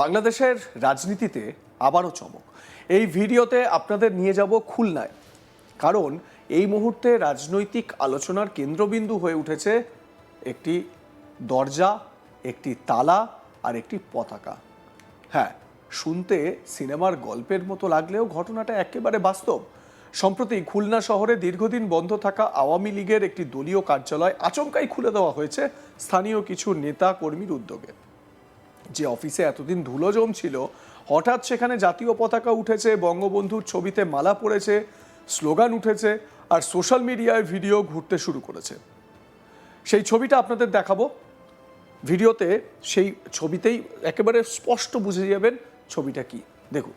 বাংলাদেশের রাজনীতিতে আবারও চমক। এই ভিডিওতে আপনাদের নিয়ে যাব খুলনায়, কারণ এই মুহূর্তে রাজনৈতিক আলোচনার কেন্দ্রবিন্দু হয়ে উঠেছে একটি দরজা, একটি তালা আর একটি পতাকা। হ্যাঁ, শুনতে সিনেমার গল্পের মতো লাগলেও ঘটনাটা একেবারে বাস্তব। সম্প্রতি খুলনা শহরে দীর্ঘদিন বন্ধ থাকা আওয়ামী লীগের একটি দলীয় কার্যালয় আচমকাই খুলে দেওয়া হয়েছে স্থানীয় কিছু নেতা কর্মীর উদ্যোগে। যে অফিসে এতদিন ধুলো জমছিল, হঠাৎ সেখানে জাতীয় পতাকা উঠেছে, বঙ্গবন্ধুর ছবিতে মালা পড়েছে, স্লোগান উঠেছে আর সোশ্যাল মিডিয়ায় ভিডিও ঘুরতে শুরু করেছে। সেই ছবিটা আপনাদের দেখাবো। ভিডিওতে সেই ছবিতেই একেবারে স্পষ্ট বুঝে যাবেন ছবিটা কি। দেখুন।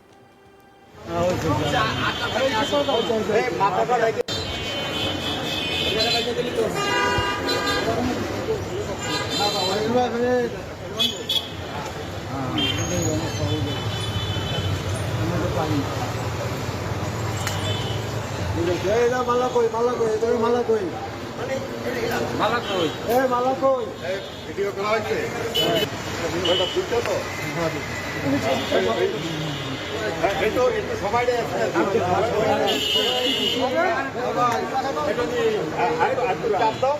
মালা কই মালা কই তুমি মালা কই মালা কই মালা কই ভিডিও করা হয়েছে ওটা বুঝছো তো এই তো একটু সময় দেয় চাপ দাও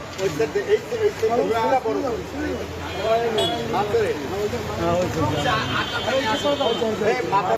এই মাথা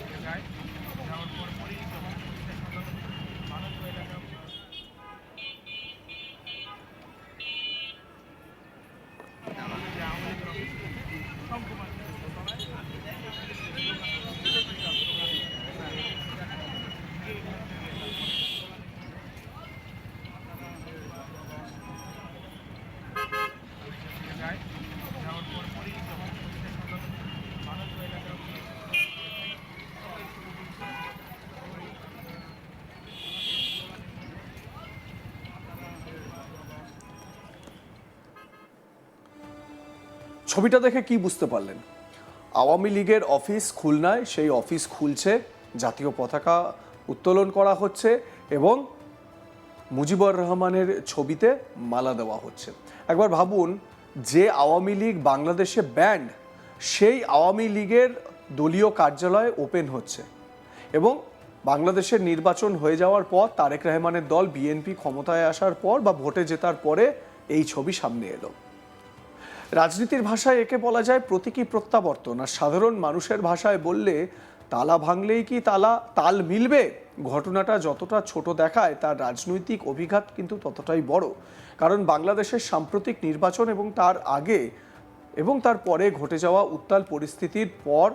ছবিটা দেখে কি বুঝতে পারলেন? আওয়ামী লীগের অফিস খুলনায়, সেই অফিস খুলছে, জাতীয় পতাকা উত্তোলন করা হচ্ছে এবং মুজিবুর রহমানের ছবিতে মালা দেওয়া হচ্ছে। একবার ভাবুন, যে আওয়ামী লীগ বাংলাদেশে ব্যান্ড, সেই আওয়ামী লীগের দলীয় কার্যালয় ওপেন হচ্ছে এবং বাংলাদেশের নির্বাচন হয়ে যাওয়ার পর তারেক রহমানের দল বিএনপি ক্ষমতায় আসার পর বা ভোটে জেতার পরে এই ছবি সামনে এলো। রাজনীতির ভাষায় একে বলা যায় প্রতীকী প্রত্যাবর্তন, আর সাধারণ মানুষের ভাষায় বললে তালা ভাঙলেই কি তাল মিলবে। ঘটনাটা যতটা ছোট দেখায়, তার রাজনৈতিক অভিঘাত কিন্তু ততটাই বড়। কারণ বাংলাদেশের সাম্প্রতিক নির্বাচন এবং তার আগে এবং তার পরে ঘটে যাওয়া উত্তাল পরিস্থিতির পর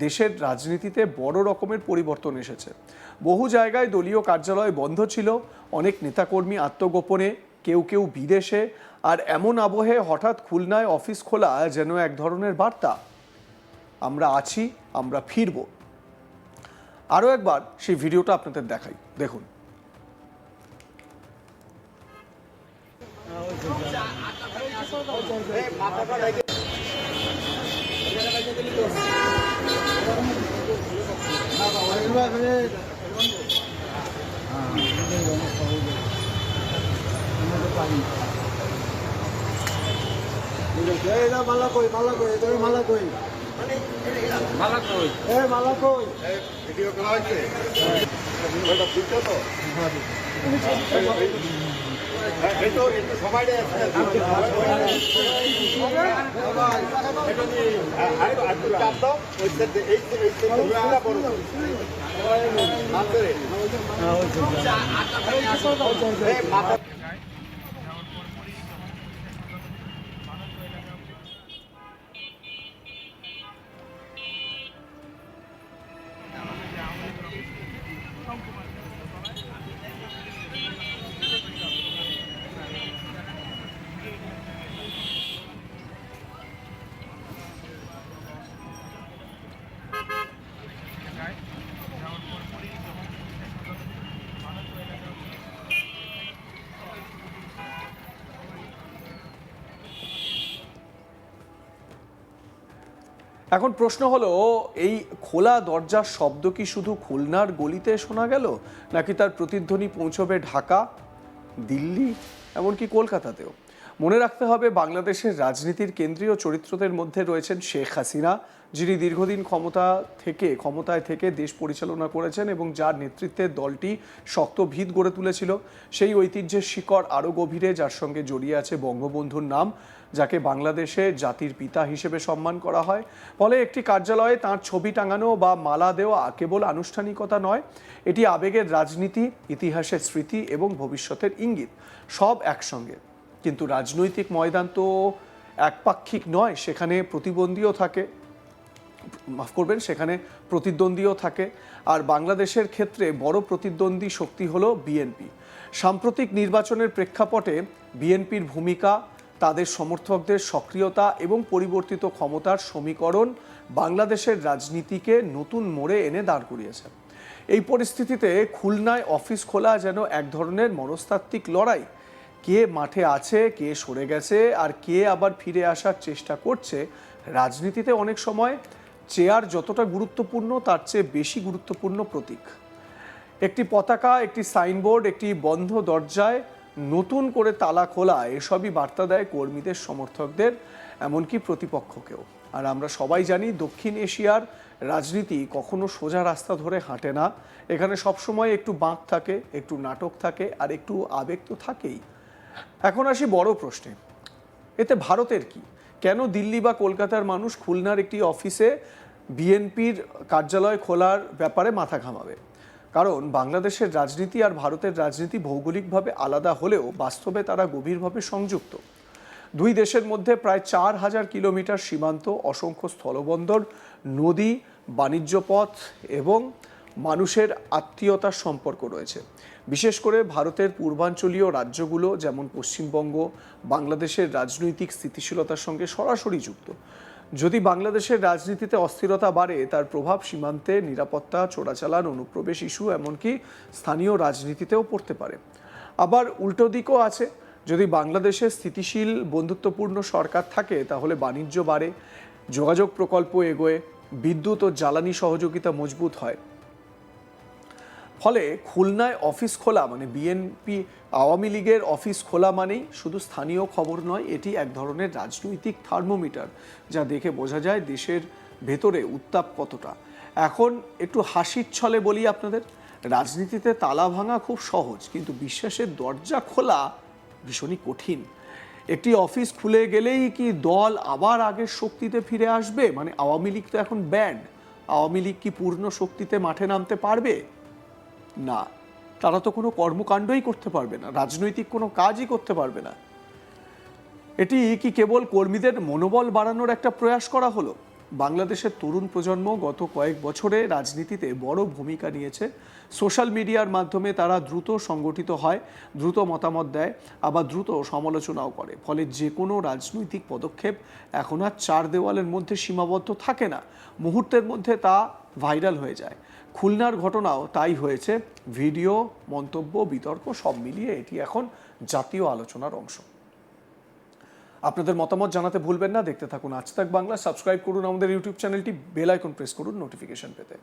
দেশের রাজনীতিতে বড় রকমের পরিবর্তন এসেছে। বহু জায়গায় দলীয় কার্যালয় বন্ধ ছিল, অনেক নেতাকর্মী আত্মগোপনে, কেউ বিদেশে। আর এমন আবহে হঠাৎ খুলনায় অফিস খোলা যেন এক ধরনের বার্তা, আমরা আছি, আমরা ফিরব। আরও একবার সেই ভিডিওটা আপনাদের দেখাই, দেখুন। মালা কই মালা কই তুমি মালা কই মালা কই মালা কই ভিডিও করা হয়েছে ওটা বুঝছো তো এই তো একটু সময় দেয় চাপ দাও এই মাথা এখন প্রশ্ন হলো, এই খোলা দরজার শব্দ কি শুধু খুলনার গলিতে শোনা গেল, নাকি তার প্রতিধ্বনি পৌঁছবে ঢাকা, দিল্লি, এমনকি কলকাতাতেও? মনে রাখতে হবে, বাংলাদেশের রাজনীতির কেন্দ্রীয় চরিত্রদের মধ্যে রয়েছেন শেখ হাসিনা, যিনি দীর্ঘদিন ক্ষমতায় থেকে দেশ পরিচালনা করেছেন এবং যার নেতৃত্বে দলটি শক্ত ভিত গড়ে তুলেছিল, সেই ঐতিহ্যের শিকড় আরও গভীরে, যার সঙ্গে জড়িয়ে আছে বঙ্গবন্ধুর নাম, যাকে বাংলাদেশে জাতির পিতা হিসেবে সম্মান করা হয়। ফলে একটি কার্যালয়ে তাঁর ছবি টাঙানো বা মালা দেওয়া কেবল আনুষ্ঠানিকতা নয়, এটি আবেগের রাজনীতি, ইতিহাসের স্মৃতি এবং ভবিষ্যতের ইঙ্গিত, সব একসঙ্গে। কিন্তু রাজনৈতিক ময়দান তো একপাক্ষিক নয়, সেখানে প্রতিদ্বন্দ্বীও থাকে। আর বাংলাদেশের ক্ষেত্রে বড় প্রতিদ্বন্দ্বী শক্তি হলো বিএনপি। সাম্প্রতিক নির্বাচনের প্রেক্ষাপটে বিএনপির ভূমিকা, তাদের সমর্থকদের সক্রিয়তা এবং পরিবর্তিত ক্ষমতার সমীকরণ বাংলাদেশের রাজনীতিকে নতুন মোড়ে এনে দাঁড় করিয়েছে। এই পরিস্থিতিতে খুলনায় অফিস খোলা যেন এক ধরনের মনস্তাত্ত্বিক লড়াই। কে মাঠে আছে, কে সরে গেছে, আর কে আবার ফিরে আসার চেষ্টা করছে। রাজনীতিতে অনেক সময় চেয়ার যতটা গুরুত্বপূর্ণ, তার চেয়ে বেশি গুরুত্বপূর্ণ প্রতীক। একটি পতাকা, একটি সাইনবোর্ড, একটি বন্ধ দরজায় নতুন করে তালা খোলা, এসবই বার্তা দেয় কর্মীদের, সমর্থকদের, এমনকি প্রতিপক্ষকেও। আর আমরা সবাই জানি দক্ষিণ এশিয়ার রাজনীতি কখনো সোজা রাস্তা ধরে হাঁটে না। এখানে সবসময় একটু বাঁক থাকে, একটু নাটক থাকে, আর একটু আবেগ তো থাকেই। এখন আসি বড় প্রশ্নে, এতে ভারতের কি? কেন দিল্লি বা কলকাতার মানুষ খুলনার একটি অফিসে বিএনপির কার্যালয় খোলার ব্যাপারে মাথা ঘামাবে? কারণ বাংলাদেশের রাজনীতি আর ভারতের রাজনীতি ভৌগোলিকভাবে আলাদা হলেও বাস্তবে তারা গভীরভাবে সংযুক্ত। দুই দেশের মধ্যে প্রায় 4000 কিলোমিটার সীমান্ত, অসংখ্য স্থলবন্দর, নদী, বাণিজ্য পথ এবং মানুষের আত্মীয়তার সম্পর্ক রয়েছে। বিশেষ করে ভারতের পূর্বাঞ্চলীয় রাজ্যগুলো যেমন পশ্চিমবঙ্গ বাংলাদেশের রাজনৈতিক স্থিতিশীলতার সঙ্গে সরাসরি যুক্ত। যদি বাংলাদেশের রাজনীতিতে অস্থিরতা বাড়ে, তার প্রভাব সীমান্তে, নিরাপত্তা, চোরাচালান, অনুপ্রবেশ ইস্যু, এমনকি স্থানীয় রাজনীতিতেও পড়তে পারে। আবার উল্টো দিকও আছে, যদি বাংলাদেশে স্থিতিশীল বন্ধুত্বপূর্ণ সরকার থাকে, তাহলে বাণিজ্য বাড়ে, যোগাযোগ প্রকল্প এগোয়, বিদ্যুৎ ও জ্বালানি সহযোগিতা মজবুত হয়। ফলে খুলনায় অফিস খোলা মানে বিএনপি আওয়ামী লীগের অফিস খোলা মানেই শুধু স্থানীয় খবর নয়, এটি এক ধরনের রাজনৈতিক থার্মোমিটার, যা দেখে বোঝা যায় দেশের ভেতরে উত্তাপ কতটা। এখন একটু হাসির ছলে বলি আপনাদের, রাজনীতিতে তালা ভাঙা খুব সহজ, কিন্তু বিশ্বাসের দরজা খোলা ভীষণই কঠিন। একটি অফিস খুলে গেলেই কি দল আবার আগের শক্তিতে ফিরে আসবে? মানে আওয়ামী লীগ তো এখন ব্যান্ড, আওয়ামী লীগ কি পূর্ণ শক্তিতে মাঠে নামতে পারবে? না, তারা তো কোনো কর্মকাণ্ডই করতে পারবে না, রাজনৈতিক কোনো কাজই করতে পারবে না। এটি কি কেবল কর্মীদের মনোবল বাড়ানোর একটা প্রয়াস করা হলো? বাংলাদেশের তরুণ প্রজন্ম গত কয়েক বছরে রাজনীতিতে বড় ভূমিকা নিয়েছে। সোশ্যাল মিডিয়ার মাধ্যমে তারা দ্রুত সংগঠিত হয়, দ্রুত মতামত দেয়, আবার দ্রুত সমালোচনাও করে। ফলে যে কোনো রাজনৈতিক পদক্ষেপ এখন আর চার দেওয়ালের মধ্যে সীমাবদ্ধ থাকে না, মুহূর্তের মধ্যে তা ভাইরাল হয়ে যায়। খুলনার ঘটনাও তাই হয়েছে। ভিডিও, মন্তব্য, বিতর্ক সব মিলিয়ে এটি এখন জাতীয় আলোচনার অংশ। আপনাদের মতামত জানাতে ভুলবেন না। দেখতে থাকুন আজ তাক বাংলা। সাবস্ক্রাইব করুন আমাদের ইউটিউব চ্যানেলটি, বেল আইকন প্রেস করুন নোটিফিকেশন পেতে।